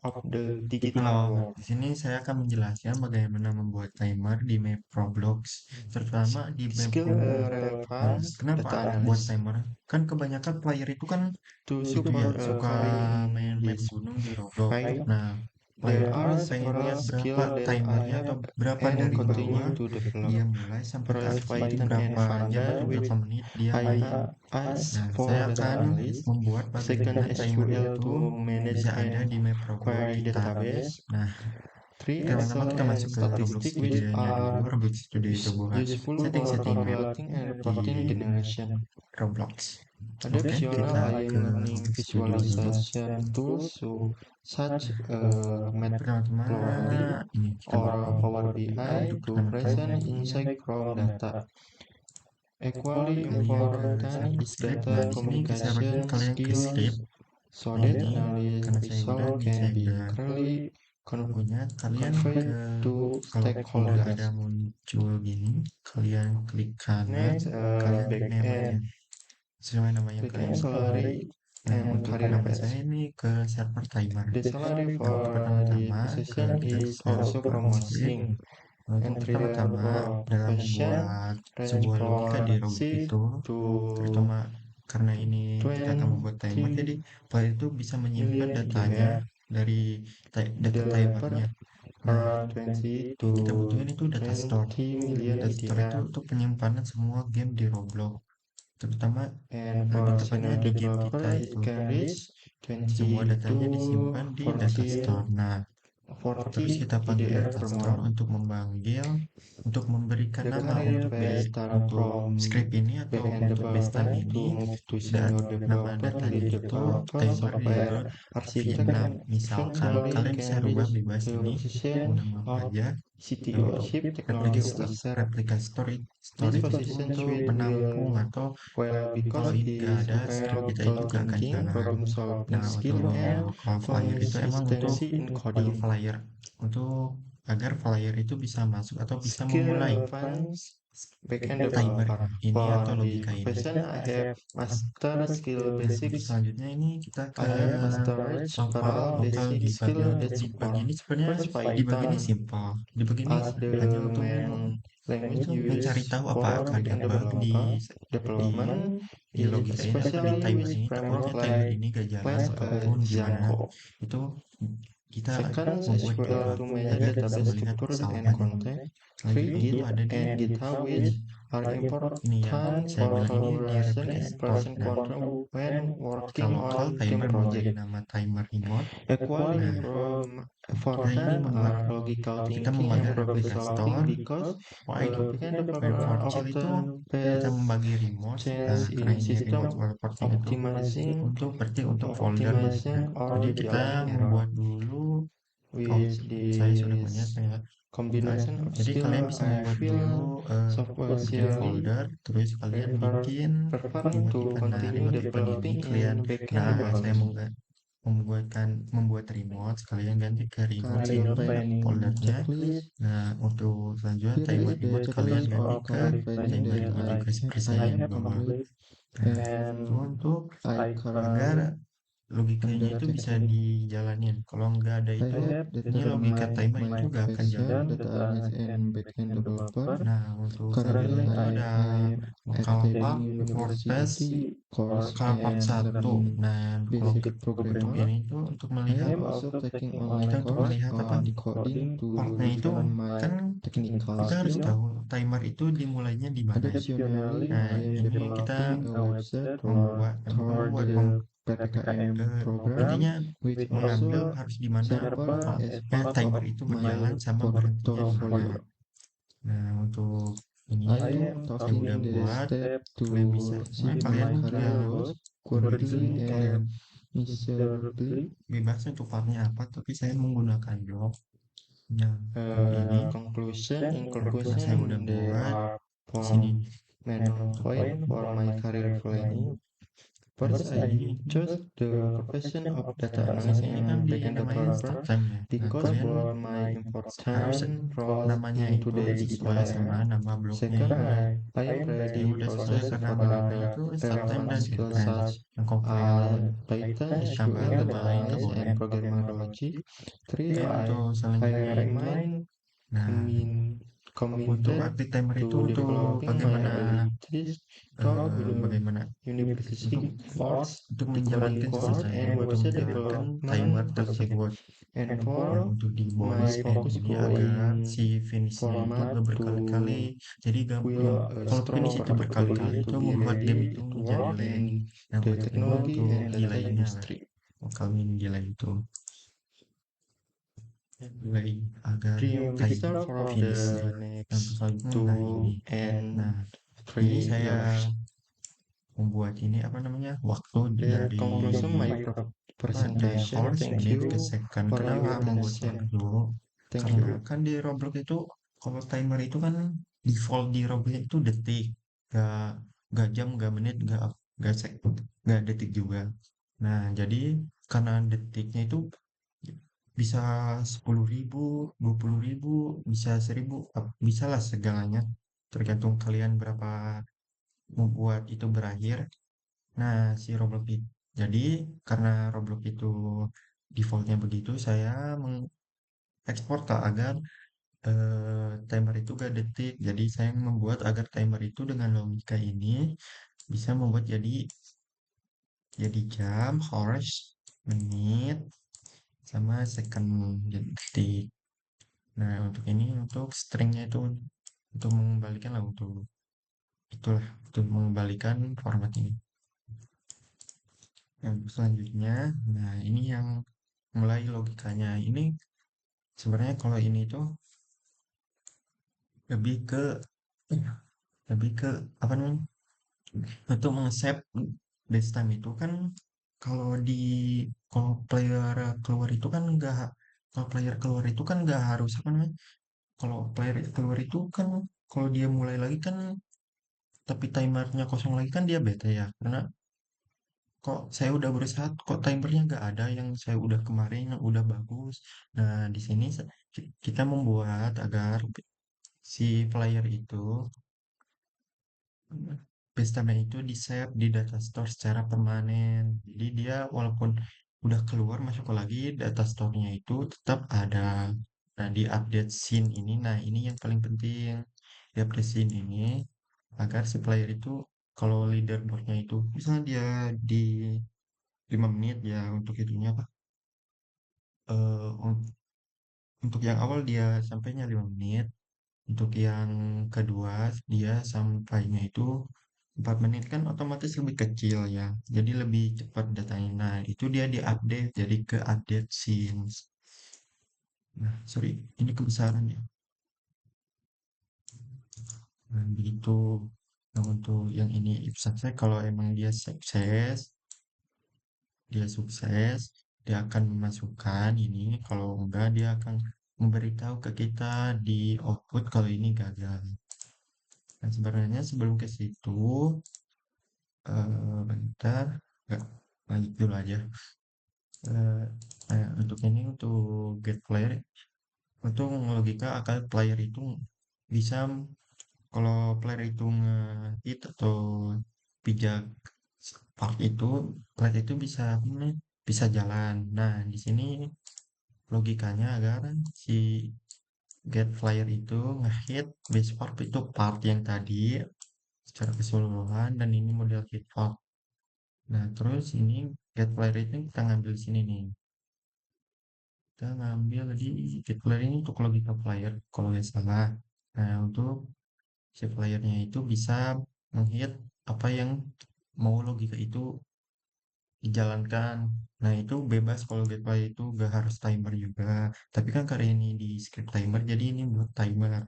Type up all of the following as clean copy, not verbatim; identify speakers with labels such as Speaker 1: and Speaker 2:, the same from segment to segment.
Speaker 1: of the digital
Speaker 2: Halo,
Speaker 1: world.
Speaker 2: di sini saya akan menjelaskan bagaimana membuat timer di map Roblox, terutama di map
Speaker 1: Skill
Speaker 2: Roblox. Nah,
Speaker 1: relevant
Speaker 2: kenapa
Speaker 1: data
Speaker 2: buat
Speaker 1: analysis
Speaker 2: timer? Kan kebanyakan player itu kan
Speaker 1: to
Speaker 2: itu ya
Speaker 1: support
Speaker 2: suka main
Speaker 1: varying
Speaker 2: map
Speaker 1: this
Speaker 2: gunung di Roblox.
Speaker 1: fight.
Speaker 2: Nah, player
Speaker 1: There
Speaker 2: itu
Speaker 1: are
Speaker 2: pengen lihat
Speaker 1: several
Speaker 2: berapa
Speaker 1: skills that I
Speaker 2: timernya atau
Speaker 1: have
Speaker 2: berapa
Speaker 1: and
Speaker 2: dari
Speaker 1: continue
Speaker 2: bawah
Speaker 1: to
Speaker 2: dia
Speaker 1: develop.
Speaker 2: mulai sampai ke
Speaker 1: Parallel
Speaker 2: atas itu
Speaker 1: Python and
Speaker 2: berapa jam
Speaker 1: Panda
Speaker 2: atau
Speaker 1: with
Speaker 2: berapa menit dia main.
Speaker 1: Ask
Speaker 2: Nah,
Speaker 1: for
Speaker 2: saya
Speaker 1: data
Speaker 2: akan
Speaker 1: analysis.
Speaker 2: membuat
Speaker 1: Second,
Speaker 2: bagaimana timer
Speaker 1: SQL
Speaker 2: itu
Speaker 1: to manage
Speaker 2: bisa ada
Speaker 1: and
Speaker 2: di map Roblox
Speaker 1: query
Speaker 2: kita.
Speaker 1: database.
Speaker 2: Nah,
Speaker 1: Three,
Speaker 2: pertama-tama
Speaker 1: Excel
Speaker 2: kita
Speaker 1: and
Speaker 2: masuk ke Roblox
Speaker 1: statistics which
Speaker 2: Studio-nya dulu.
Speaker 1: are
Speaker 2: Roblox Studio itu buka
Speaker 1: useful for
Speaker 2: setting-settingan
Speaker 1: calculating and
Speaker 2: di
Speaker 1: reporting generation.
Speaker 2: Roblox. Oke,
Speaker 1: Additional,
Speaker 2: kita
Speaker 1: I
Speaker 2: ke
Speaker 1: am learning
Speaker 2: Roblox Studio dulu.
Speaker 1: visualization tools such Matplotlib
Speaker 2: Pertama-tama ini kita
Speaker 1: or
Speaker 2: buka
Speaker 1: Power BI
Speaker 2: untuk
Speaker 1: to
Speaker 2: pertama-tama
Speaker 1: present
Speaker 2: ini ya.
Speaker 1: insight from data. Equally
Speaker 2: Kalian ke
Speaker 1: important
Speaker 2: server
Speaker 1: is
Speaker 2: script.
Speaker 1: data
Speaker 2: Nah, di sini saya bagi
Speaker 1: communication
Speaker 2: kalian ke
Speaker 1: skills
Speaker 2: script.
Speaker 1: so
Speaker 2: Nah,
Speaker 1: that
Speaker 2: ini
Speaker 1: analysis
Speaker 2: karena
Speaker 1: result can
Speaker 2: saya
Speaker 1: be
Speaker 2: udah
Speaker 1: clearly
Speaker 2: punya, kalian
Speaker 1: conveyed
Speaker 2: ke
Speaker 1: to
Speaker 2: kalau udah
Speaker 1: stakeholders.
Speaker 2: ada muncul gini, kalian klik kanan,
Speaker 1: Next,
Speaker 2: kalian klik nama aja.
Speaker 1: backend.
Speaker 2: Sesuai nama yang
Speaker 1: Backend
Speaker 2: kalian pilih.
Speaker 1: salary
Speaker 2: Nah,
Speaker 1: and
Speaker 2: untuk
Speaker 1: career
Speaker 2: nama
Speaker 1: path.
Speaker 2: saya ini ke server timer.
Speaker 1: The salary
Speaker 2: Nah, untuk
Speaker 1: for this
Speaker 2: pertama-tama
Speaker 1: position
Speaker 2: kita ke
Speaker 1: is also
Speaker 2: server script.
Speaker 1: promising.
Speaker 2: Untuk
Speaker 1: Entry
Speaker 2: pertama-tama
Speaker 1: level
Speaker 2: dalam
Speaker 1: profession
Speaker 2: membuat
Speaker 1: range
Speaker 2: sebuah logika
Speaker 1: from
Speaker 2: di Roblox
Speaker 1: 6
Speaker 2: itu,
Speaker 1: to
Speaker 2: terutama karena ini kita akan membuat timer,
Speaker 1: 20
Speaker 2: jadi player itu bisa menyimpan
Speaker 1: million
Speaker 2: datanya
Speaker 1: IDR.
Speaker 2: dari data
Speaker 1: Developer
Speaker 2: timernya. Nah,
Speaker 1: around 20
Speaker 2: yang
Speaker 1: to
Speaker 2: kita butuhin itu data store.
Speaker 1: 20 million
Speaker 2: Data store itu
Speaker 1: IDR.
Speaker 2: untuk penyimpanan semua game di Roblox, terutama
Speaker 1: And
Speaker 2: lebih
Speaker 1: for
Speaker 2: tepatnya
Speaker 1: senior
Speaker 2: di game kita
Speaker 1: developer, it
Speaker 2: itu.
Speaker 1: can reach
Speaker 2: Semua
Speaker 1: 20 to
Speaker 2: datanya disimpan di data
Speaker 1: 14
Speaker 2: store. Nah, terus
Speaker 1: 40
Speaker 2: kita panggil
Speaker 1: IDR
Speaker 2: data
Speaker 1: per
Speaker 2: store
Speaker 1: month.
Speaker 2: untuk memberikan
Speaker 1: The
Speaker 2: nama
Speaker 1: career
Speaker 2: untuk
Speaker 1: path start
Speaker 2: untuk
Speaker 1: from
Speaker 2: script ini atau
Speaker 1: backend
Speaker 2: untuk base time
Speaker 1: developer to
Speaker 2: ini.
Speaker 1: move to
Speaker 2: Dan
Speaker 1: senior
Speaker 2: nama
Speaker 1: developer,
Speaker 2: datanya
Speaker 1: lead
Speaker 2: itu
Speaker 1: developer,
Speaker 2: timer di
Speaker 1: software architect,
Speaker 2: V6
Speaker 1: and
Speaker 2: misalkan.
Speaker 1: eventually
Speaker 2: Kalian bisa
Speaker 1: can
Speaker 2: rubah
Speaker 1: reach
Speaker 2: bebas
Speaker 1: the
Speaker 2: ini mau
Speaker 1: position
Speaker 2: nama apa
Speaker 1: of
Speaker 2: aja. Nah,
Speaker 1: CTO,
Speaker 2: untuk
Speaker 1: Chief Technology
Speaker 2: replica
Speaker 1: Officer.
Speaker 2: replica
Speaker 1: These
Speaker 2: storage itu
Speaker 1: positions
Speaker 2: untuk
Speaker 1: will
Speaker 2: menampung atau
Speaker 1: well
Speaker 2: kalau
Speaker 1: because
Speaker 2: ini nggak
Speaker 1: is
Speaker 2: ada script kita
Speaker 1: logical
Speaker 2: itu nggak akan
Speaker 1: thinking,
Speaker 2: jalan.
Speaker 1: problem solving
Speaker 2: Nah,
Speaker 1: skill,
Speaker 2: untuk
Speaker 1: and
Speaker 2: flyer itu emang untuk
Speaker 1: consistency in coding.
Speaker 2: flyer untuk agar flyer itu bisa masuk atau bisa
Speaker 1: Skill
Speaker 2: memulai
Speaker 1: relevance backend
Speaker 2: timer
Speaker 1: developer.
Speaker 2: ini
Speaker 1: For
Speaker 2: atau
Speaker 1: this
Speaker 2: logika ini.
Speaker 1: profession, I have master skill
Speaker 2: Nah, untuk
Speaker 1: basics.
Speaker 2: selanjutnya ini kita
Speaker 1: I
Speaker 2: ke
Speaker 1: have master
Speaker 2: local
Speaker 1: several
Speaker 2: local
Speaker 1: basic
Speaker 2: debugger.
Speaker 1: skill
Speaker 2: Untuk
Speaker 1: that
Speaker 2: debug
Speaker 1: support.
Speaker 2: ini sebenarnya
Speaker 1: First,
Speaker 2: debug ini
Speaker 1: Python
Speaker 2: simple. Debug ini
Speaker 1: as the
Speaker 2: hanya untuk
Speaker 1: main language
Speaker 2: mencari
Speaker 1: used
Speaker 2: tahu
Speaker 1: for
Speaker 2: apakah ada
Speaker 1: backend
Speaker 2: bug
Speaker 1: developer.
Speaker 2: di
Speaker 1: Development
Speaker 2: di
Speaker 1: is
Speaker 2: logika ini atau di
Speaker 1: especially
Speaker 2: timer
Speaker 1: with
Speaker 2: ini, takutnya
Speaker 1: framework
Speaker 2: timer
Speaker 1: like
Speaker 2: ini gak jalan
Speaker 1: Flask
Speaker 2: ataupun gimana.
Speaker 1: Django.
Speaker 2: Itu kita
Speaker 1: Second,
Speaker 2: membuat
Speaker 1: SQL
Speaker 2: debug
Speaker 1: to manage
Speaker 2: agar bisa
Speaker 1: database
Speaker 2: melihat
Speaker 1: structure and
Speaker 2: kesalahan.
Speaker 1: context. Three,
Speaker 2: Selanjutnya itu
Speaker 1: Git
Speaker 2: ada di
Speaker 1: and GitHub
Speaker 2: ini
Speaker 1: which are
Speaker 2: ini yang
Speaker 1: important
Speaker 2: saya
Speaker 1: for
Speaker 2: bilang ini di
Speaker 1: collaboration
Speaker 2: replica
Speaker 1: and
Speaker 2: store.
Speaker 1: version
Speaker 2: Nah,
Speaker 1: control when working
Speaker 2: kalau
Speaker 1: on team
Speaker 2: timer memberi
Speaker 1: project.
Speaker 2: nama timer remote.
Speaker 1: Equally
Speaker 2: Nah, kita ini
Speaker 1: important
Speaker 2: membuat
Speaker 1: are logical
Speaker 2: kita
Speaker 1: thinking and
Speaker 2: membagi
Speaker 1: problem
Speaker 2: replica
Speaker 1: solving
Speaker 2: store.
Speaker 1: because
Speaker 2: Why?
Speaker 1: backend
Speaker 2: When
Speaker 1: developer
Speaker 2: for chill itu
Speaker 1: often
Speaker 2: kita
Speaker 1: face
Speaker 2: membagi remote. Nah,
Speaker 1: change
Speaker 2: karena
Speaker 1: in
Speaker 2: ini
Speaker 1: system
Speaker 2: remote while porting itu
Speaker 1: optimizing
Speaker 2: untuk berarti untuk folder.
Speaker 1: optimization or
Speaker 2: Jadi kita
Speaker 1: debugging error.
Speaker 2: membuat dulu. Oh,
Speaker 1: With
Speaker 2: saya sudah punya
Speaker 1: this
Speaker 2: ya.
Speaker 1: combination of
Speaker 2: Jadi kalian
Speaker 1: skill,
Speaker 2: bisa
Speaker 1: I
Speaker 2: membuat dulu
Speaker 1: feel software
Speaker 2: bikin
Speaker 1: really
Speaker 2: folder, terus kalian bikin
Speaker 1: preferring
Speaker 2: remote
Speaker 1: to
Speaker 2: event. Nah,
Speaker 1: continue
Speaker 2: remote event ini
Speaker 1: developing
Speaker 2: kalian,
Speaker 1: in backend
Speaker 2: nah saya
Speaker 1: development.
Speaker 2: membuat remote, kalian ganti ke remote
Speaker 1: Career
Speaker 2: sini
Speaker 1: planning
Speaker 2: foldernya.
Speaker 1: checklist.
Speaker 2: Nah, untuk selanjutnya
Speaker 1: Here
Speaker 2: timer
Speaker 1: is the
Speaker 2: remote kalian
Speaker 1: checklist
Speaker 2: ganti
Speaker 1: of
Speaker 2: ke
Speaker 1: career planning
Speaker 2: timer
Speaker 1: that
Speaker 2: remote juga seperti
Speaker 1: I
Speaker 2: saya yang
Speaker 1: have
Speaker 2: di bawah.
Speaker 1: complete
Speaker 2: Nah, itu
Speaker 1: and
Speaker 2: untuk
Speaker 1: I
Speaker 2: agar
Speaker 1: currently
Speaker 2: logikanya itu bisa
Speaker 1: undertaking.
Speaker 2: dijalanin. Kalau nggak ada
Speaker 1: I
Speaker 2: itu,
Speaker 1: have
Speaker 2: ini logika
Speaker 1: determined
Speaker 2: timer
Speaker 1: my
Speaker 2: itu nggak akan jalan.
Speaker 1: profession, data analyst and backend developer.
Speaker 2: Nah, untuk
Speaker 1: Currently,
Speaker 2: selanjutnya itu
Speaker 1: I
Speaker 2: ada
Speaker 1: am
Speaker 2: Bukalapak,
Speaker 1: attending
Speaker 2: WordPress,
Speaker 1: university course
Speaker 2: Bukalapak
Speaker 1: and
Speaker 2: 1.
Speaker 1: learning
Speaker 2: Nah, kalau
Speaker 1: basic
Speaker 2: untuk
Speaker 1: programmer.
Speaker 2: ini itu untuk
Speaker 1: I
Speaker 2: melihat
Speaker 1: am also taking
Speaker 2: kita
Speaker 1: online
Speaker 2: untuk
Speaker 1: course
Speaker 2: melihat apa
Speaker 1: on coding to
Speaker 2: partnya itu
Speaker 1: refine my
Speaker 2: kan
Speaker 1: technical
Speaker 2: kita harus
Speaker 1: skill.
Speaker 2: tahu timer itu dimulainya di mana.
Speaker 1: Additionally,
Speaker 2: Nah,
Speaker 1: I am
Speaker 2: ini kita
Speaker 1: developing a website
Speaker 2: bukan
Speaker 1: for
Speaker 2: membuat
Speaker 1: the PPKM program,
Speaker 2: intinya
Speaker 1: which
Speaker 2: mengambil
Speaker 1: also
Speaker 2: harus di mana
Speaker 1: serve as part of
Speaker 2: timer itu
Speaker 1: my
Speaker 2: berjalan sama berhentinya di mana.
Speaker 1: portfolio.
Speaker 2: Nah, untuk ini
Speaker 1: I
Speaker 2: itu
Speaker 1: am
Speaker 2: saya udah
Speaker 1: taking the
Speaker 2: buat.
Speaker 1: step
Speaker 2: Kalian bisa,
Speaker 1: to see
Speaker 2: kalian
Speaker 1: my
Speaker 2: juga
Speaker 1: career goals
Speaker 2: di
Speaker 1: quarterly
Speaker 2: sini kalian
Speaker 1: and miserably.
Speaker 2: bebas untuk partnya apa, tapi saya menggunakan blog. Nah, ini
Speaker 1: In
Speaker 2: nah, saya udah
Speaker 1: conclusion, they
Speaker 2: buat
Speaker 1: are
Speaker 2: di sini.
Speaker 1: from main point for my career planning. First, I
Speaker 2: Ini
Speaker 1: chose the profession of data
Speaker 2: biasanya ini kan
Speaker 1: analyst, backend
Speaker 2: dinamain
Speaker 1: developer,
Speaker 2: start time ya. Nah,
Speaker 1: because
Speaker 2: kalian
Speaker 1: brought my
Speaker 2: harus
Speaker 1: important roles
Speaker 2: namanya
Speaker 1: into
Speaker 2: itu
Speaker 1: daily
Speaker 2: sesuai sama
Speaker 1: life.
Speaker 2: nama blognya
Speaker 1: Second,
Speaker 2: ini.
Speaker 1: I am
Speaker 2: Saya
Speaker 1: ready
Speaker 2: udah sesuai
Speaker 1: process
Speaker 2: karena
Speaker 1: for
Speaker 2: namanya
Speaker 1: the
Speaker 2: itu start time
Speaker 1: relevant
Speaker 2: dan
Speaker 1: skills
Speaker 2: advance
Speaker 1: such
Speaker 2: yang komplit
Speaker 1: as data,
Speaker 2: ditambah
Speaker 1: SQL,
Speaker 2: nggak
Speaker 1: database,
Speaker 2: boleh.
Speaker 1: and programming logic. Three,
Speaker 2: Oke, untuk
Speaker 1: I
Speaker 2: selanjutnya itu,
Speaker 1: remain
Speaker 2: nah untuk
Speaker 1: committed
Speaker 2: active timer
Speaker 1: to
Speaker 2: itu untuk
Speaker 1: developing my
Speaker 2: bagaimana
Speaker 1: abilities throughout the
Speaker 2: bagaimana
Speaker 1: university
Speaker 2: untuk
Speaker 1: course, coding
Speaker 2: menjalankan
Speaker 1: course,
Speaker 2: selesai
Speaker 1: and
Speaker 2: untuk
Speaker 1: website
Speaker 2: menjalankan timer
Speaker 1: development project.
Speaker 2: tersebut.
Speaker 1: And
Speaker 2: Nah,
Speaker 1: four,
Speaker 2: untuk di
Speaker 1: my
Speaker 2: bonus point
Speaker 1: focus
Speaker 2: ini agar
Speaker 1: growing
Speaker 2: si finishnya itu
Speaker 1: format
Speaker 2: gak
Speaker 1: to
Speaker 2: berkali-kali. Jadi gak
Speaker 1: will
Speaker 2: yang
Speaker 1: a
Speaker 2: kalau
Speaker 1: strong
Speaker 2: finish itu berkali-kali
Speaker 1: portfolio to
Speaker 2: itu
Speaker 1: be
Speaker 2: membuat game
Speaker 1: ready
Speaker 2: itu
Speaker 1: to
Speaker 2: menjadi
Speaker 1: work
Speaker 2: lag.
Speaker 1: in
Speaker 2: Nah,
Speaker 1: the
Speaker 2: buat ini
Speaker 1: technology
Speaker 2: untuk
Speaker 1: and data
Speaker 2: delaynya lah.
Speaker 1: industry.
Speaker 2: Kalau ini delay itu delay agar
Speaker 1: Dream
Speaker 2: time
Speaker 1: start for
Speaker 2: finish.
Speaker 1: the
Speaker 2: Yang
Speaker 1: next
Speaker 2: selanjutnya nah ini.
Speaker 1: 2 and
Speaker 2: Nah, ini
Speaker 1: 3
Speaker 2: saya
Speaker 1: years.
Speaker 2: membuat ini apa namanya waktu
Speaker 1: The
Speaker 2: dari
Speaker 1: conclusion my
Speaker 2: dari
Speaker 1: presentation.
Speaker 2: first
Speaker 1: Thank
Speaker 2: menit
Speaker 1: you
Speaker 2: ke second.
Speaker 1: for
Speaker 2: Kenapa
Speaker 1: your
Speaker 2: membuat
Speaker 1: attention.
Speaker 2: waktu?
Speaker 1: Thank
Speaker 2: Karena
Speaker 1: you.
Speaker 2: kan di Roblox itu kalau timer itu kan default di Roblox itu detik, gak jam, gak menit, gak sek, gak detik juga. Nah, jadi karena detiknya itu bisa 10.000, 20.000, bisa 1.000, bisa lah segalanya. Tergantung kalian berapa membuat itu berakhir. Nah, si Roblox itu. Jadi karena Roblox itu defaultnya begitu, saya mengekspor tak agar timer itu gak detik. Jadi saya membuat agar timer itu dengan logika ini bisa membuat jadi jam, hours, menit, sama second jadi detik. Nah, untuk ini untuk stringnya itu untuk mengembalikan lah untuk mengembalikan format ini. Yang selanjutnya, nah ini yang mulai logikanya. Ini sebenarnya kalau ini tuh lebih ke lebih ke apa namanya? Untuk meng-save base time itu kan kalau di kalau player keluar itu kan enggak kalau player keluar itu kan enggak harus apa namanya? Kalau player keluar itu kan kalau dia mulai lagi kan tapi timernya kosong lagi kan dia bete ya karena kok saya udah berusaha kok timernya nggak ada yang saya udah kemarin yang udah bagus. Nah, di sini kita membuat agar si player itu pestanya itu di-save di data store secara permanen. Jadi dia walaupun udah keluar masuk lagi data store-nya itu tetap ada. Nah, di update scene ini, nah ini yang paling penting. Di update scene ini agar si player itu kalau leaderboardnya itu misalnya dia di 5 menit ya untuk itunya apa? Eh, un- untuk yang awal dia sampainya 5 menit, untuk yang kedua dia sampainya itu 4 menit kan otomatis lebih kecil ya. Jadi lebih cepat datanya. Nah, itu dia diupdate jadi ke update scenes. Nah, sorry, ini kebesarannya. Nah, begitu. Nah, untuk yang ini sukses kalau emang dia sukses, dia akan memasukkan ini. Kalau enggak, dia akan memberitahu ke kita di output kalau ini gagal. Nah, sebenarnya sebelum ke situ, bentar, enggak, lanjut dulu aja. Untuk ini untuk get player, untuk logika akan player itu bisa kalau player itu nge-hit atau pijak part itu, player itu bisa apa namanya, bisa jalan. Nah, di sini logikanya agar si get player itu nge-hit base part itu part yang tadi secara keseluruhan dan ini model hit part. Nah, terus ini get player itu kita ngambil di sini nih. Kita ngambil tadi get player ini untuk logika player kalau nggak salah. Nah, untuk si playernya itu bisa menghit apa yang mau logika itu dijalankan. Nah, itu bebas kalau get player itu gak harus timer juga. Tapi kan karena ini di script timer, jadi ini buat timer.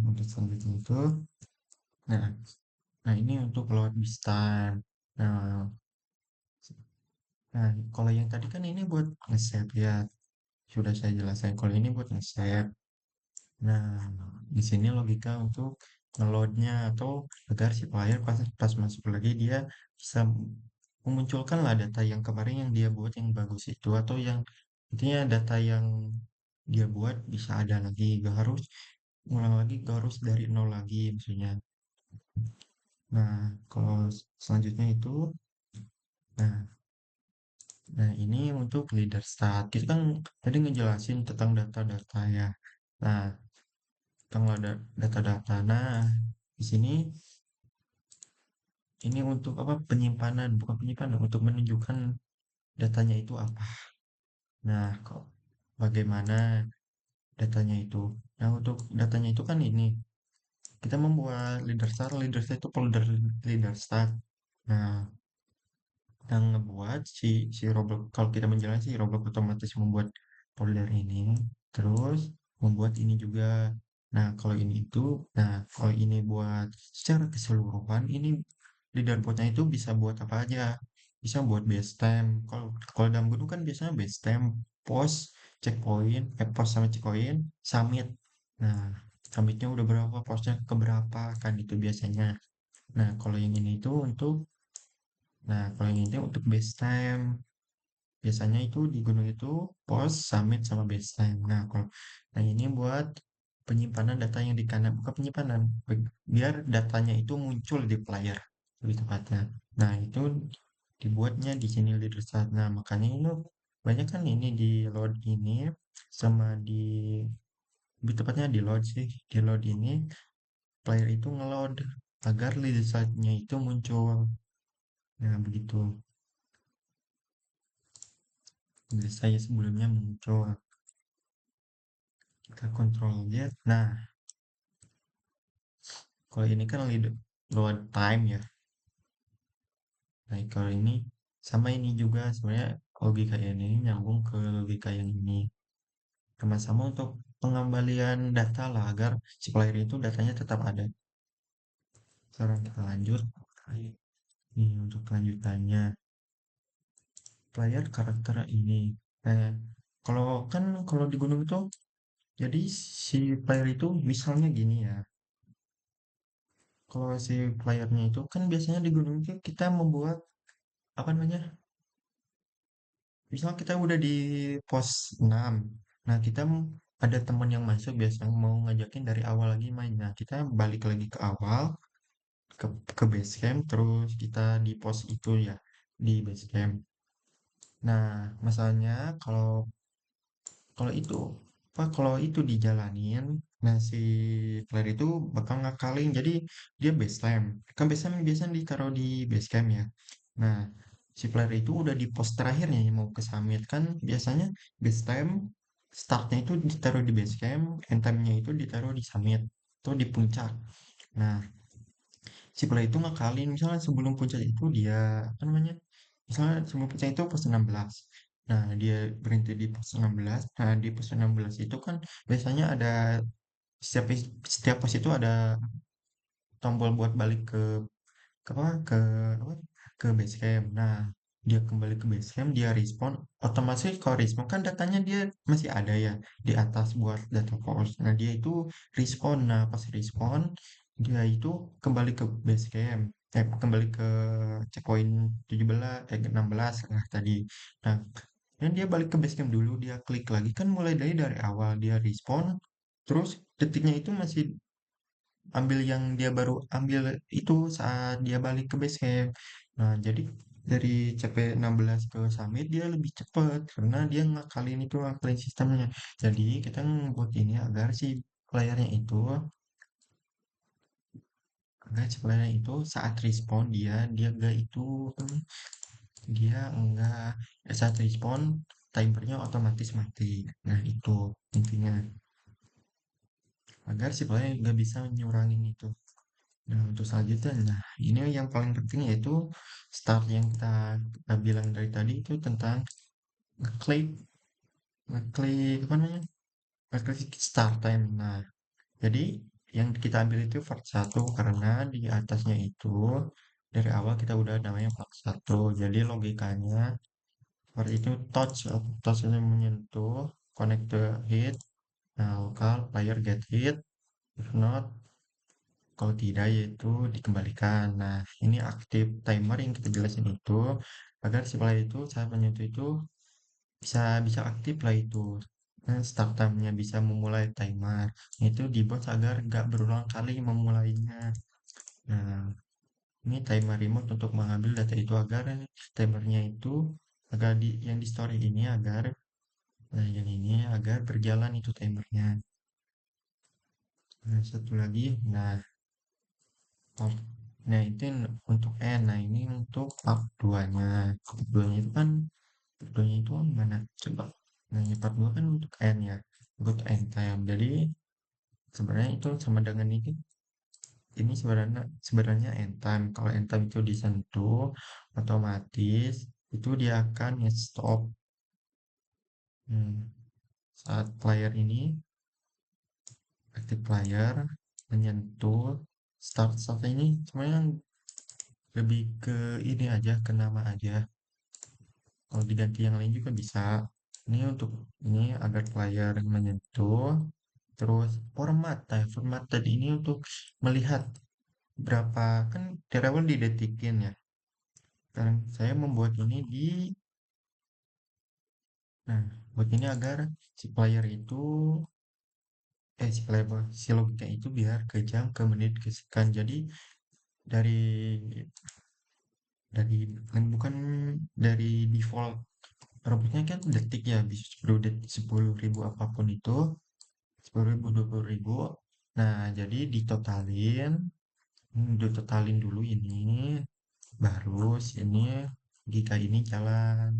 Speaker 2: Untuk selanjutnya itu, nah, ini untuk load bis time. Nah, nah, kalau yang tadi kan ini buat nge-save ya. Sudah saya jelaskan kalau ini buat nge-save. Nah, di sini logika untuk ngeloadnya atau agar si player pas masuk lagi dia bisa memunculkanlah data yang kemarin yang dia buat yang bagus itu, atau yang intinya data yang dia buat bisa ada lagi, gak harus ngulang lagi, gak harus dari nol lagi maksudnya. Nah, kalau selanjutnya itu, nah, nah ini untuk leader stat. Kita kan tadi ngejelasin tentang data-data ya. Nah, tentang data-data. Nah, di sini ini untuk apa? Penyimpanan, bukan penyimpanan, untuk menunjukkan datanya itu apa. Nah, kok bagaimana datanya itu? Nah, untuk datanya itu kan ini kita membuat leader star itu folder leader star. Nah, yang ngebuat si Roblox, kalau kita menjalani si Roblox otomatis membuat folder ini, terus membuat ini juga. Nah, kalau ini itu, nah kalau ini buat secara keseluruhan, ini leaderboardnya itu bisa buat apa aja. Bisa buat base time. Kalau dalam gunung kan biasanya base time, post, checkpoint, post sama checkpoint, summit. Nah, summitnya udah berapa, postnya ke berapa kan itu biasanya. Nah, kalau yang ini itu untuk kalau yang ini untuk base time. Biasanya itu di gunung itu post, summit, sama base time. Nah ini buat penyimpanan data yang di kanan, bukan penyimpanan, biar datanya itu muncul di player lebih tepatnya. Nah itu dibuatnya di sini di start. Nah makanya ini banyak kan ini di load ini sama lebih tepatnya di load sih, di load ini player itu ngeload agar lead nya itu muncul. Nah begitu. Saya sebelumnya muncul. Kita kontrol Z. Nah, kalau ini kan load time ya. Nah, kalau ini sama ini juga sebenarnya logika yang ini nyambung ke logika yang ini. Sama-sama untuk pengembalian data lah agar si player itu datanya tetap ada. Sekarang kita lanjut. Ini untuk kelanjutannya. Player karakter ini. Nah, kalau di gunung itu jadi si player itu misalnya gini ya. Kalau si playernya itu kan biasanya di gunung itu kita membuat apa namanya. Misal kita udah di pos 6. Nah, ada teman yang masuk biasanya mau ngajakin dari awal lagi main. Nah, kita balik lagi ke awal, ke base camp, terus kita di pos itu ya, di base camp. Nah, masalahnya kalau kalau itu kalau itu dijalanin, nah si player itu bakal ngakalin. Jadi dia base camp. Kan base camp biasanya ditaruh di base camp ya. Nah, si player itu udah di pos terakhirnya yang mau ke summit kan biasanya base time startnya itu ditaruh di base camp, end time-nya itu ditaruh di summit atau di puncak. Nah, si player itu ngakalin misalnya sebelum puncak itu dia apa namanya? Misalnya sebelum puncak itu pos 16. Nah, dia berhenti di pos 16. Nah, di pos 16 itu kan biasanya ada setiap setiap pos itu ada tombol buat balik ke apa ke apa ke base camp. Nah, dia kembali ke base camp, dia respon, otomatis kalau respon kan datanya dia masih ada ya di atas buat data force. Nah, dia itu respon. Nah, pas respon dia itu kembali ke base camp. Kembali ke checkpoint 17 16 lah tadi. Nah, dan dia balik ke base camp dulu, dia klik lagi kan mulai dari awal dia respon, terus detiknya itu masih ambil yang dia baru ambil itu saat dia balik ke base camp. Nah, jadi dari CP16 ke summit dia lebih cepat karena dia ngakalin sistemnya. Jadi kita membuat ini playernya itu agar si playernya itu saat respon dia enggak itu dia enggak saat respon timernya otomatis mati. Nah, itu intinya agar si player nggak bisa nyurangin itu. Nah, untuk selanjutnya, nah ini yang paling penting yaitu start yang kita bilang dari tadi itu tentang ngeklik, apa namanya? Ngeklik start time. Nah, jadi yang kita ambil itu part satu karena di atasnya itu dari awal kita udah namanya part satu. Jadi logikanya part itu touch itu menyentuh, connect to hit, nah lokal player get hit, if not Kalau tidak yaitu dikembalikan. Nah, ini aktif timer yang kita jelasin itu agar si player itu saat menyentuh itu bisa bisa aktif lah itu. Nah, start time-nya bisa memulai timer. Itu dibuat agar nggak berulang kali memulainya. Nah, ini timer remote untuk mengambil data itu agar timernya itu agar yang di story ini agar nah yang ini agar berjalan itu timernya. Nah, satu lagi, part- nah itu untuk N. Nah, ini untuk part 2-nya. Part 2-nya itu kan part 2-nya itu mana? Coba. Nah, ini part 2 kan untuk N ya. Untuk N time. Jadi sebenarnya itu sama dengan ini sebenarnya sebenarnya end time. Kalau end time itu disentuh otomatis itu dia akan nge-stop. Saat player ini aktif player menyentuh start ini sebenarnya lebih ke ini aja ke nama aja. Kalau diganti yang lain juga bisa. Ini untuk ini agar player menyentuh terus format. Nah, format tadi ini untuk melihat berapa kan travel didetikin ya. Sekarang saya membuat ini nah, buat ini agar si player itu si player si logika itu biar ke jam ke menit ke sekian. Jadi dari bukan dari default robotnya kan detik ya bisa 10.000 apapun itu 10.000 20.000. Nah jadi ditotalin dulu ini baru ini giga ini jalan.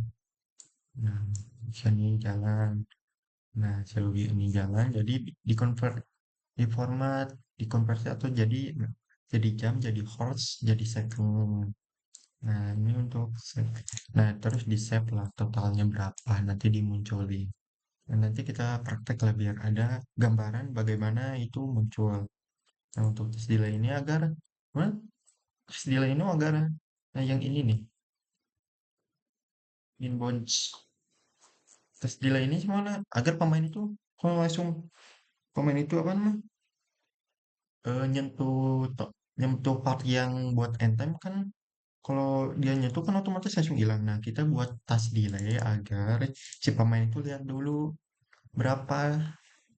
Speaker 2: Nah giga ini jalan. Nah, seluruh ini jalan, jadi di-convert, di-format, dikonversi atau jadi jam, jadi horse, jadi second. Nah, ini untuk nah, terus di-save lah totalnya berapa, nanti dimunculin. Dan nanti kita praktek lah biar ada gambaran bagaimana itu muncul. Nah, untuk tes delay ini agar, well, tes delay ini agar, nah yang ini nih, inbound tes delay ini semana agar pemain itu kalau langsung pemain itu apa namanya nyentuh part yang buat end time kan kalau dia nyentuh kan otomatis langsung hilang. Nah, kita buat task delay agar si pemain itu lihat dulu berapa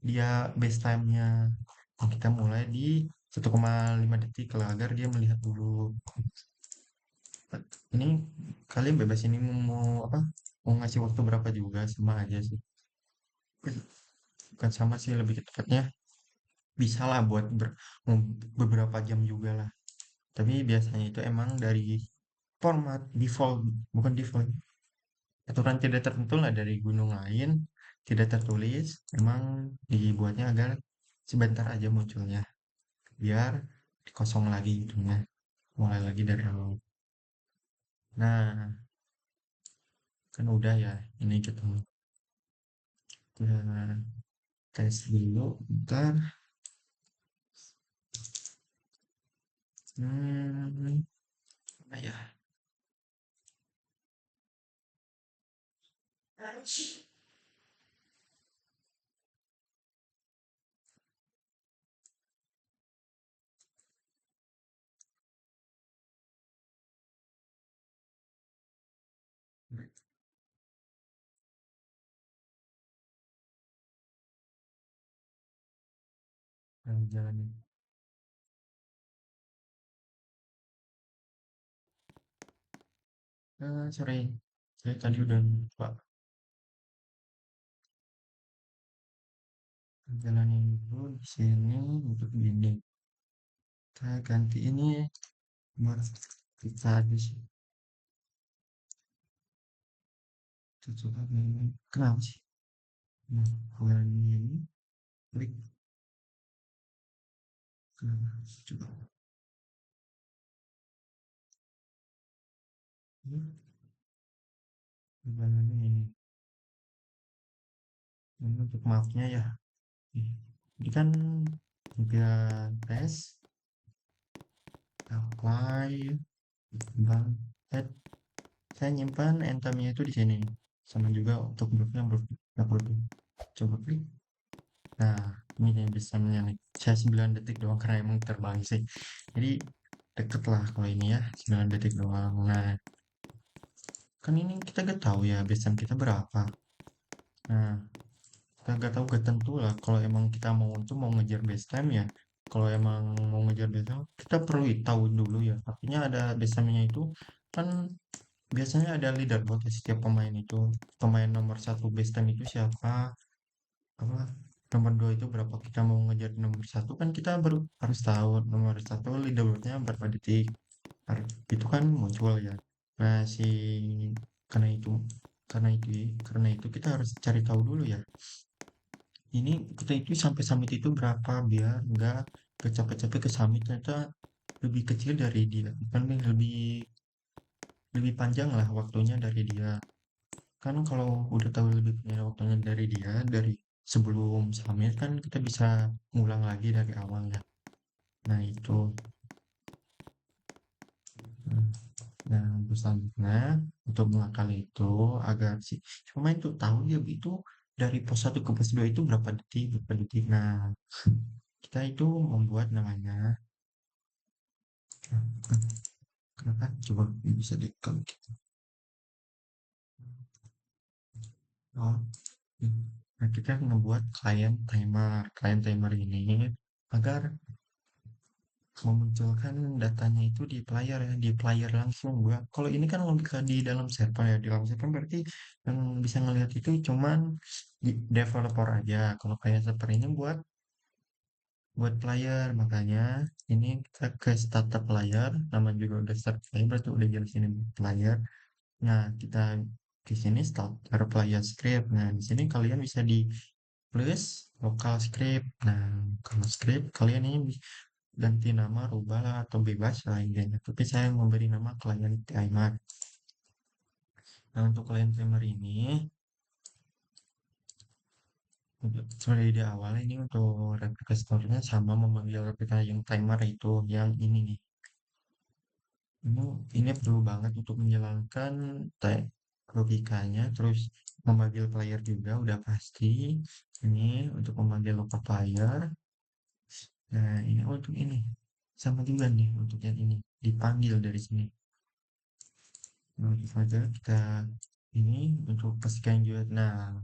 Speaker 2: dia base time-nya. Nah, kita mulai di 1,5 detik lah agar dia melihat dulu. Ini kalian bebas ini mau apa? Mau ngasih waktu berapa juga sama aja sih. Bukan sama sih lebih tepatnya bisa lah buat beberapa jam juga lah. Tapi biasanya itu emang dari format default, bukan default. Aturan tidak tertentu lah dari gunung lain, tidak tertulis, memang dibuatnya agar sebentar aja munculnya. Biar kosong lagi itunya, mulai lagi dari awal. Nah, kan udah ya, ini kita tes dulu, bentar. Mana ya? Jalan. Sorry, saya tadi udah lupa jalanin dulu di sini untuk gini. Kita ganti ini buat kita aja sih. Kita coba ini. Kenapa sih? Nah, kalau ini klik kenapa? Coba. Ini gimana ini? Ini untuk mapnya ya. Ini kan juga tes, apply, kembang, add. Saya nyimpan entamnya itu di sini. Sama juga untuk grupnya grup. Coba klik. Nah, ini besamnya nih. Saya 9 detik doang karena emang terbang sih. Jadi deket lah kalau ini ya 9 detik doang. Nah, kan ini kita gak tahu ya besam kita berapa. Nah, kita gak tahu gak tentu lah kalau emang kita mau untuk mau ngejar base time ya. Kalau emang mau ngejar base time, kita perlu tahu dulu ya. Artinya ada base time-nya itu kan biasanya ada leaderboard ya setiap pemain itu. Pemain nomor satu base time itu siapa, apa nomor dua itu berapa, kita mau ngejar nomor satu kan kita baru harus tahu nomor satu leaderboardnya berapa detik. Itu kan muncul ya. Nah, karena itu karena itu kita harus cari tahu dulu ya. Ini kita itu sampai summit itu berapa biar nggak capek-capek ke summit ternyata lebih kecil dari dia. Kan lebih lebih panjang lah waktunya dari dia. Kan kalau udah tahu lebih panjang waktunya dari dia, dari sebelum summit kan kita bisa ngulang lagi dari awal ya. Nah itu. Nah, terus selanjutnya untuk mengakali itu agar si pemain itu tahu dia itu dari pos satu ke pos 2 itu berapa detik, berapa detik. Nah, kita itu membuat namanya, kenapa? Coba bisa diklik. Oh, nah kita membuat klien timer ini agar memunculkan datanya itu di player ya, di player langsung gua. Kalau ini kan logika di dalam server ya, di dalam server berarti yang bisa ngelihat itu cuman di developer aja. Kalau kayak server ini buat player, makanya ini kita ke startup player, nama juga udah start player berarti udah jelas ini player. Nah, kita di sini starter player script. Nah, di sini kalian bisa di plus lokal script. Nah, kalau script kalian ini ganti nama, rubah lah atau bebas lah intinya. Tapi saya memberi nama klien timer. Nah, untuk klien timer ini sebenarnya di awal ini untuk replika store-nya sama memanggil replika yang timer itu yang ini nih. Ini, ini perlu banget untuk menjalankan logikanya, terus memanggil player juga udah pasti. Ini untuk memanggil local player. Nah, ini untuk ini sama juga nih untuk yang ini dipanggil dari sini. Nah, langsung saja kita ini untuk pastikan juga. Nah,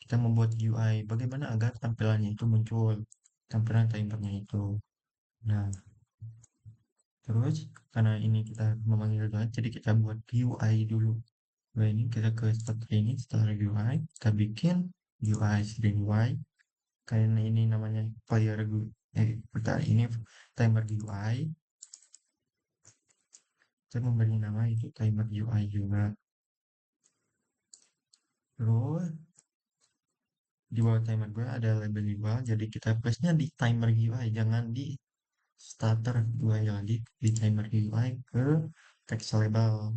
Speaker 2: kita membuat UI bagaimana agar tampilannya itu muncul, tampilan timernya itu. Nah, terus karena ini kita memanggil doang, jadi kita buat UI dulu. Nah, ini kita ke seperti ini setelah UI, kita bikin UI string UI. Karena ini namanya player bentar, ini timer UI. Saya memberi nama itu timer UI juga. Terus di bawah timer gue ada label UI, jadi kita plusnya di timer UI, jangan di starter UI lagi, di timer UI ke text label.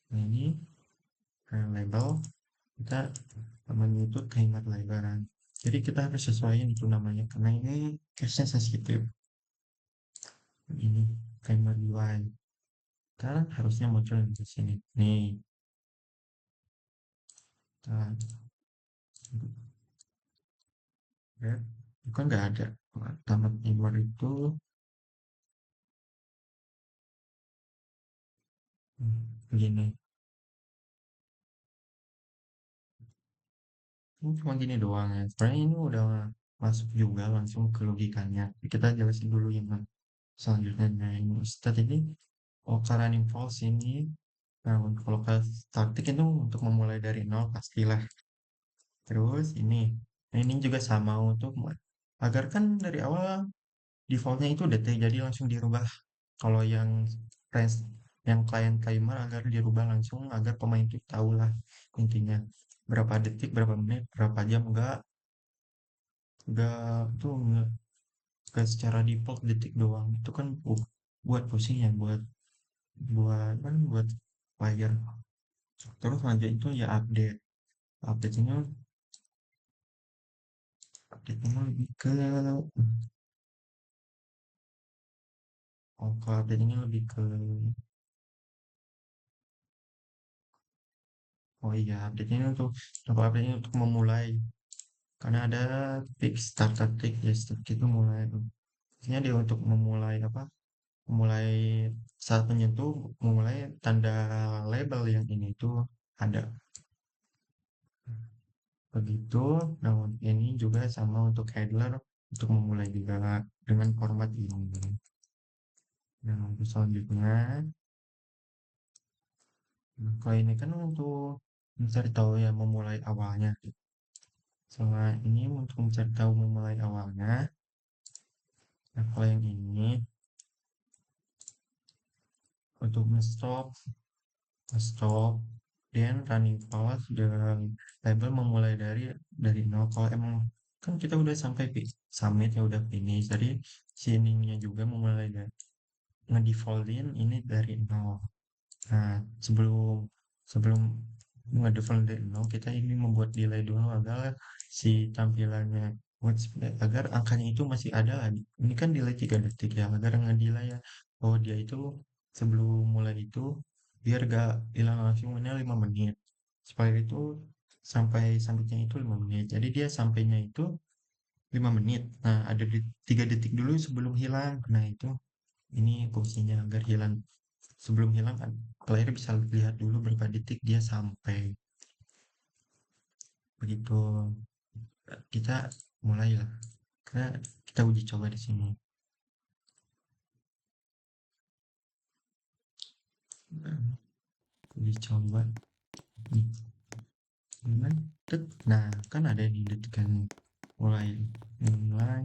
Speaker 2: Nah, ini label kita namanya itu timer lebaran. Jadi kita harus sesuaikan itu namanya karena ini case-nya sensitif. Ini timer UI. Kan harusnya muncul di sini. Nih, nah, ya, kan nggak ada. Tamat timer itu begini. Ini cuma gini doang ya. Sebenarnya ini udah masuk juga langsung ke logikanya. Kita jelasin dulu yang selanjutnya. Nah, ini start ini local running false ini. Nah, untuk local static itu untuk memulai dari nol pastilah. Terus ini juga sama untuk agar kan dari awal defaultnya itu detik jadi langsung dirubah. Kalau yang res, yang client timer agar dirubah langsung agar pemain itu tahu lah intinya berapa detik, berapa menit, berapa jam, enggak tuh enggak secara default detik doang. Itu kan buat pusing ya, buat buat kan buat player. Terus lanjut itu ya update. Update ini update ini lebih ke kalau update ini lebih ke oh iya update ini untuk update ini untuk memulai karena ada tick starter tick ya start itu mulai maksudnya dia untuk memulai apa memulai saat menyentuh memulai tanda label yang ini itu ada begitu. Nah ini juga sama untuk handler untuk memulai juga dengan format ini. Nah untuk selanjutnya kalau ini kan untuk mencari tahu ya memulai awalnya. Soalnya ini untuk mencari tahu memulai awalnya. Nah kalau yang ini untuk stop dan running pause dan label memulai dari nol kalau emang kan kita udah sampai summit ya udah finish jadi si ininya juga memulai dari ngedefaultin ini dari nol. Nah sebelum sebelum ngedefault dari nol kita ini membuat delay dulu agar si tampilannya agar angkanya itu masih ada lagi ini kan delay 3 detik ya agar ngedelay ya oh dia itu sebelum mulai itu biar gak hilang langsung ini 5 menit supaya itu sampainya itu 5 menit jadi dia sampainya itu 5 menit nah ada di 3 detik dulu sebelum hilang nah itu ini fungsinya agar hilang sebelum hilang kan player bisa lihat dulu berapa detik dia sampai begitu. Kita mulailah karena kita uji coba di sini. Nah, uji coba nih mulai nah kan ada di detikan mulai mulai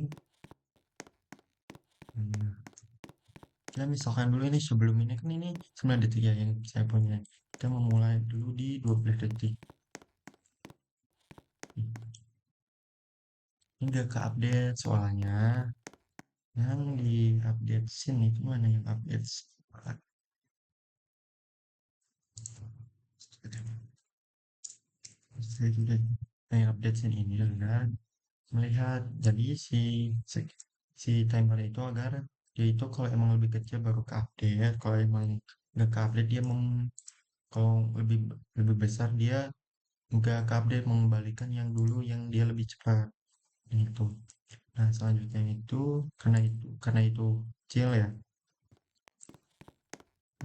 Speaker 2: nah, kita misalkan dulu ini sebelum ini kan ini 9 detik ya yang saya punya kita memulai dulu di 12 detik ini udah ke update soalnya yang di update sini itu mana yang update saya sudah yang update sini ini adalah melihat jadi si timer itu agar dia itu kalau emang lebih kecil baru ke update kalau emang nggak ke update dia kalau lebih lebih besar dia nggak ke update mengembalikan yang dulu yang dia lebih cepat itu. Nah selanjutnya itu karena itu kecil ya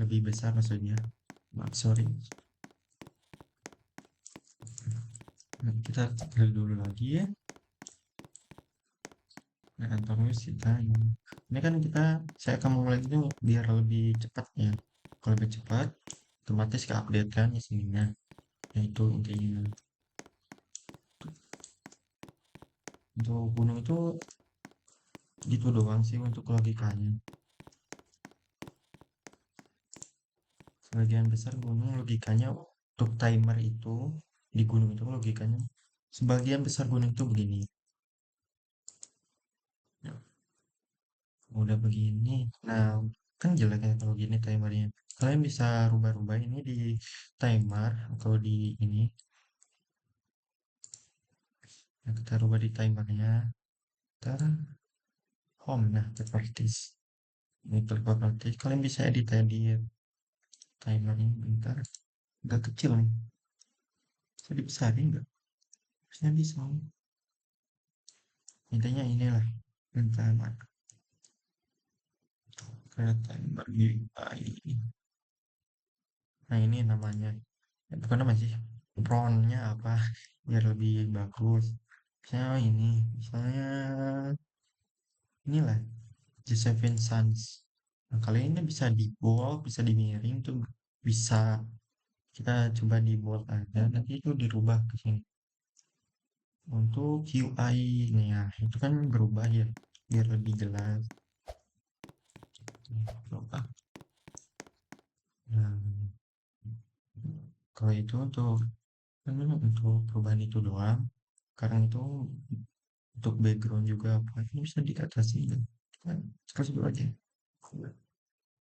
Speaker 2: lebih besar maksudnya maaf sorry. Nah, kita clear dulu lagi ya. Nah terus kita ini kan saya akan memulai itu biar lebih cepat ya kalau lebih cepat otomatis ke update kan isinya nah itu intinya untuk gunung itu gitu doang sih untuk logikanya sebagian besar gunung logikanya untuk timer itu di gunung itu logikanya sebagian besar gunung itu begini ya, udah begini nah kan jelek ya kalau gini timernya kalian bisa rubah-rubah ini di timer atau di ini nah, kita rubah di timernya ntar home nah practice ini practice kalian bisa edit timernya bentar agak kecil nih bisa dibesarin nggak harusnya bisa intinya inilah bentar timer UI nah ini namanya bukan nama sih prompt-nya apa biar lebih bagus misalnya ini misalnya inilah G7 Suns nah kali ini bisa di bold bisa di miring tuh bisa kita coba di bold aja nanti itu dirubah ke sini untuk QI nih ya itu kan berubah ya biar lebih jelas coba nah kalau itu untuk perubahan itu doang karena itu untuk background juga apa ini bisa diatasi ya kan terus dulu aja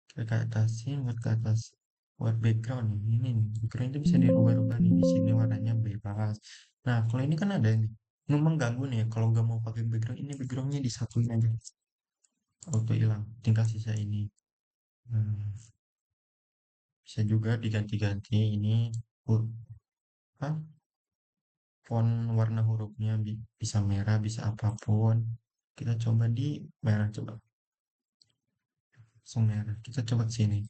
Speaker 2: kita ke atasin buat ke atas buat background nih ini nih background itu bisa dirubah-rubah nih di sini warnanya bebas nah kalau ini kan ada nih yang mengganggu nih kalau nggak mau pakai background ini backgroundnya disatuin aja auto hilang tinggal sisa ini nah, bisa juga diganti-ganti ini apa font warna hurufnya bisa merah, bisa apapun. Kita coba di merah, coba langsung merah. Kita coba ke sini.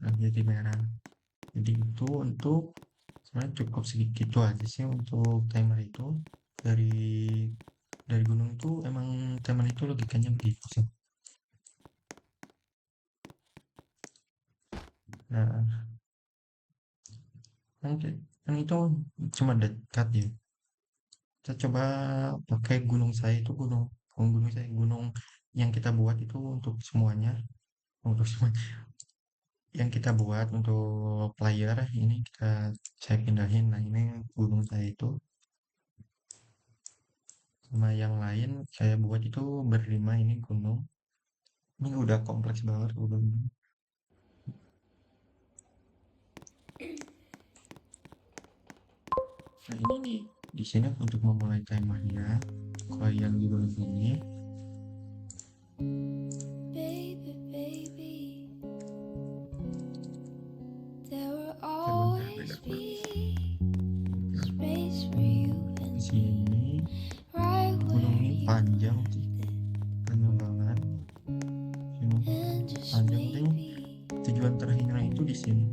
Speaker 2: Nah, jadi merah. Jadi itu untuk sebenarnya cukup segitu aja sih untuk timer itu. Dari gunung itu emang timer itu logikanya begitu sih. Nah, kan itu cuma dekat ya. Kita coba pakai gunung saya itu gunung yang kita buat itu untuk semuanya, untuk semuanya yang kita buat untuk player ini saya pindahin. Nah, ini gunung saya itu sama yang lain saya buat itu berlima. Ini gunung, ini udah kompleks banget gunung. Nah, ini nih di sini untuk memulai timernya. Kalau yang di gunung ini
Speaker 3: Baby, baby, there will
Speaker 2: sebentar,
Speaker 3: always
Speaker 2: beda
Speaker 3: be
Speaker 2: dulu.
Speaker 3: space for you
Speaker 2: Di
Speaker 3: and
Speaker 2: sini
Speaker 3: right
Speaker 2: gunung
Speaker 3: where
Speaker 2: ini
Speaker 3: you
Speaker 2: panjang sih,
Speaker 3: live.
Speaker 2: panjang banget. Sini
Speaker 3: And just
Speaker 2: panjang deh.
Speaker 3: maybe
Speaker 2: Tujuan terakhirnya itu di sini.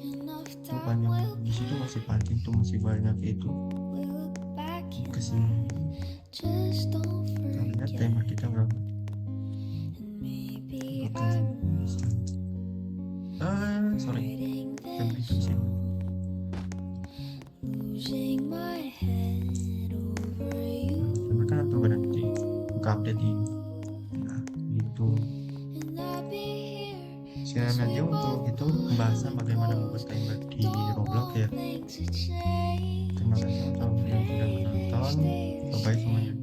Speaker 3: enough
Speaker 2: Itu
Speaker 3: time
Speaker 2: panjang.
Speaker 3: will
Speaker 2: Di situ masih
Speaker 3: pass.
Speaker 2: panjang tuh, masih banyak itu.
Speaker 3: We look back in
Speaker 2: Ke sini.
Speaker 3: life, just don't
Speaker 2: Kita lihat
Speaker 3: forget.
Speaker 2: timer kita berapa.
Speaker 3: And maybe
Speaker 2: Oke.
Speaker 3: I'm
Speaker 2: Sorry.
Speaker 3: writing
Speaker 2: Kita beri
Speaker 3: this
Speaker 2: ke sini.
Speaker 3: song, losing my head over you.
Speaker 2: Coba kan aku berhenti buka update ini. Nah, gitu.
Speaker 3: And I'll be here
Speaker 2: Sekian aja untuk itu pembahasan bagaimana membuat timer di Roblox ya.
Speaker 3: things that change.
Speaker 2: Terima kasih untuk yang sudah menonton. Bye bye semuanya.